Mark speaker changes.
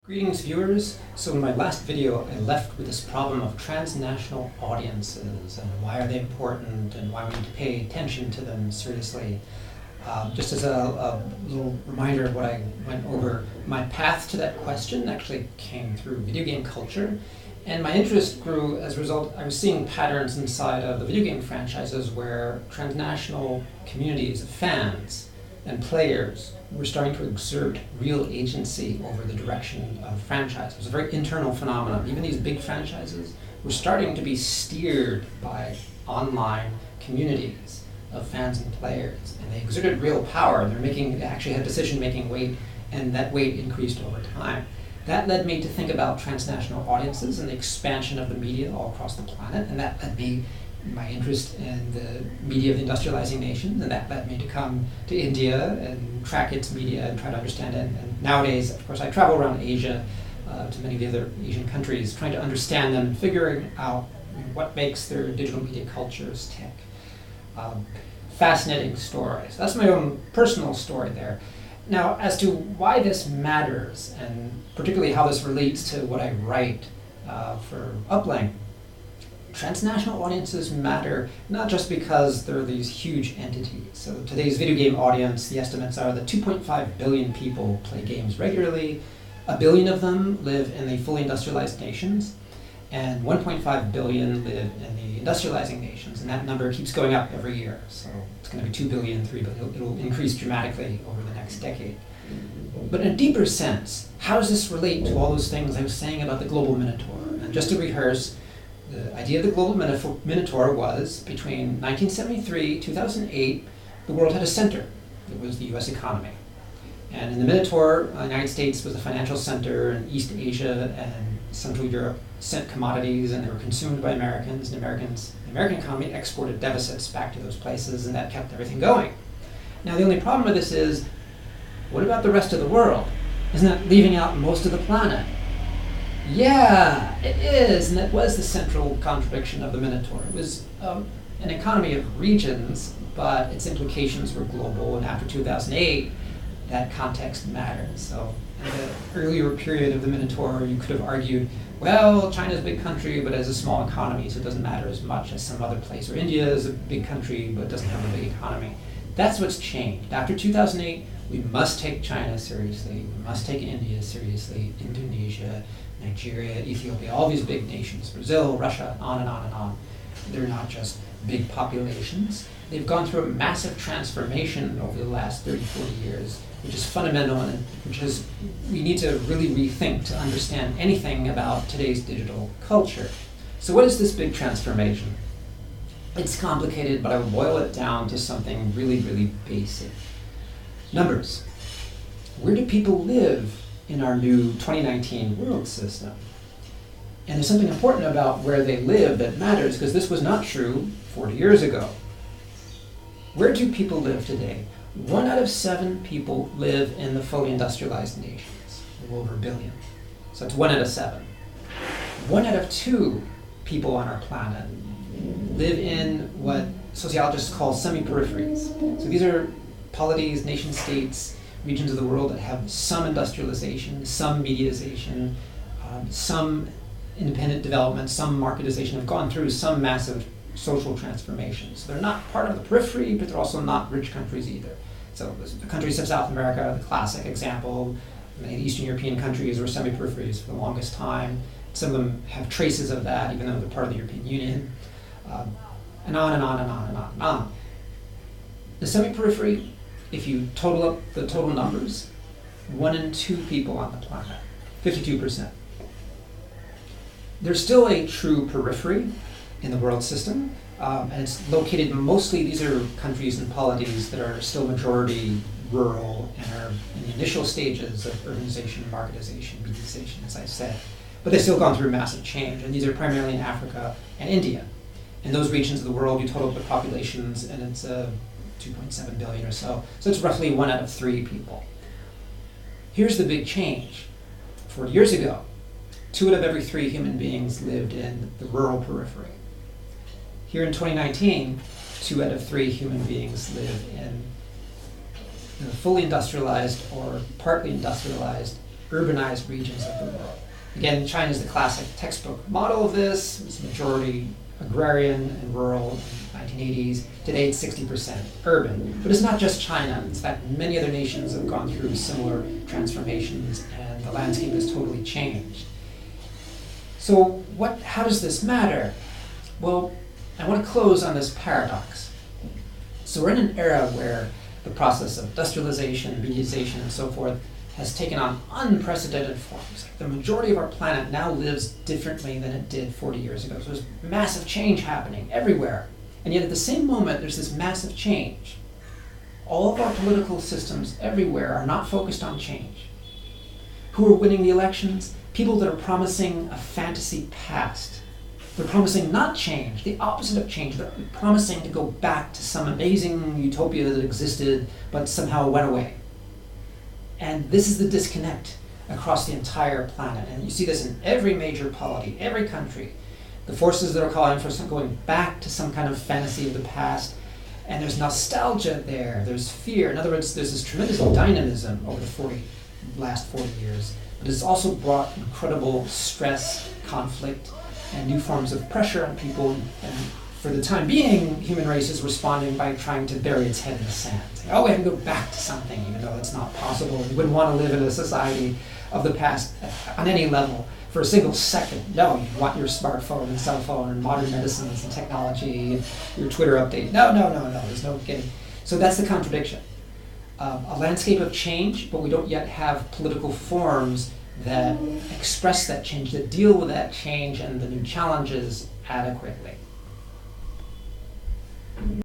Speaker 1: Greetings, viewers. So in my last video, I left with this problem of transnational audiences and why are they important and why we need to pay attention to them seriously. Just as a little reminder of what I went over, my path to that question actually came through video game culture, and my interest grew as a result. I was seeing patterns inside of the video game franchises where transnational communities of fans and players were starting to exert real agency over the direction of franchise. It was a very internal phenomenon. Even these big franchises were starting to be steered by online communities of fans and players, and they exerted real power. They actually had decision-making weight, and that weight increased over time. That led me to think about transnational audiences and the expansion of the media all across the planet, and that led me my interest in the media of the industrializing nations, and that led me to come to India and track its media and try to understand it. And nowadays, of course, I travel around Asia to many of the other Asian countries, trying to understand them and figuring out what makes their digital media cultures tick. Fascinating stories. That's my own personal story there. Now, as to why this matters, and particularly how this relates to what I write for Uplink, transnational audiences matter not just because they're these huge entities. So today's video game audience, the estimates are that 2.5 billion people play games regularly, 1 billion of them live in the fully industrialized nations, and 1.5 billion live in the industrializing nations, and that number keeps going up every year. So it's going to be 2 billion, 3 billion. It'll increase dramatically over the next decade. But in a deeper sense, how does this relate to all those things I was saying about the Global Minotaur? And just to rehearse, the idea of the Global Minotaur was between 1973, 2008, the world had a center. It was the US economy. And in the Minotaur, the United States was the financial center, and East Asia and Central Europe sent commodities, and they were consumed by Americans, and the American economy exported deficits back to those places, and that kept everything going. Now, the only problem with this is, what about the rest of the world? Isn't that leaving out most of the planet? Yeah, it is, and that was the central contradiction of the Minotaur. It was an economy of regions, but its implications were global, and after 2008, that context mattered. So in the earlier period of the Minotaur, you could have argued, well, China's a big country, but has a small economy, so it doesn't matter as much as some other place. Or India is a big country, but doesn't have a big economy. That's what's changed. After 2008, we must take China seriously, we must take India seriously, Indonesia, Nigeria, Ethiopia, all these big nations, Brazil, Russia, on and on and on. They're not just big populations. They've gone through a massive transformation over the last 30, 40 years, which is fundamental and which is we need to really rethink to understand anything about today's digital culture. So what is this big transformation? It's complicated, but I will boil it down to something really, really basic. Numbers. Where do people live in our new 2019 world system? And there's something important about where they live that matters, because this was not true 40 years ago. Where do people live today? 1 out of 7 people live in the fully industrialized nations, a little over 1 billion. So it's 1 out of 7. 1 out of 2 people on our planet live in what sociologists call semi-peripheries. So these are polities, nation states, regions of the world that have some industrialization, some mediatization, some independent development, some marketization, have gone through some massive social transformations. They're not part of the periphery, but they're also not rich countries either. So the countries of South America, the classic example, many of the Eastern European countries were semi-peripheries for the longest time. Some of them have traces of that, even though they're part of the European Union, and on and on and on and on and on. The semi-periphery, if you total up the total numbers, 1 in 2 people on the planet, 52%. There's still a true periphery in the world system, and it's located mostly, these are countries and polities that are still majority rural and are in the initial stages of urbanization, marketization, mediatization, as I said. But they've still gone through massive change, and these are primarily in Africa and India. In those regions of the world, you total up the populations, and it's 2.7 billion or so. So it's roughly 1 out of 3 people. Here's the big change. 40 years ago, 2 out of every 3 human beings lived in the rural periphery. Here in 2019, 2 out of 3 human beings live in the fully industrialized or partly industrialized urbanized regions of the world. Again, China is the classic textbook model of this. It's majority agrarian and rural in the 1980s. Today it's 60% urban. But it's not just China. In fact, many other nations have gone through similar transformations, and the landscape has totally changed. So how does this matter? Well, I want to close on this paradox. So we're in an era where the process of industrialization, mediatization, and so forth has taken on unprecedented forms. The majority of our planet now lives differently than it did 40 years ago. So there's massive change happening everywhere. And yet at the same moment, there's this massive change. All of our political systems everywhere are not focused on change. Who are winning the elections? People that are promising a fantasy past. They're promising not change, the opposite of change. They're promising to go back to some amazing utopia that existed but somehow went away. And this is the disconnect across the entire planet. And you see this in every major polity, every country. The forces that are calling for going back to some kind of fantasy of the past. And there's nostalgia there, there's fear. In other words, there's this tremendous dynamism over the last 40 years. But it's also brought incredible stress, conflict, and new forms of pressure on people. And for the time being, human race is responding by trying to bury its head in the sand. Saying, oh, we have to go back to something, even though it's not possible. We wouldn't want to live in a society of the past on any level for a single second. No, you want your smartphone and cell phone and modern medicines and technology, and your Twitter update. No, there's no getting. So that's the contradiction. A landscape of change, but we don't yet have political forms that express that change, that deal with that change and the new challenges adequately.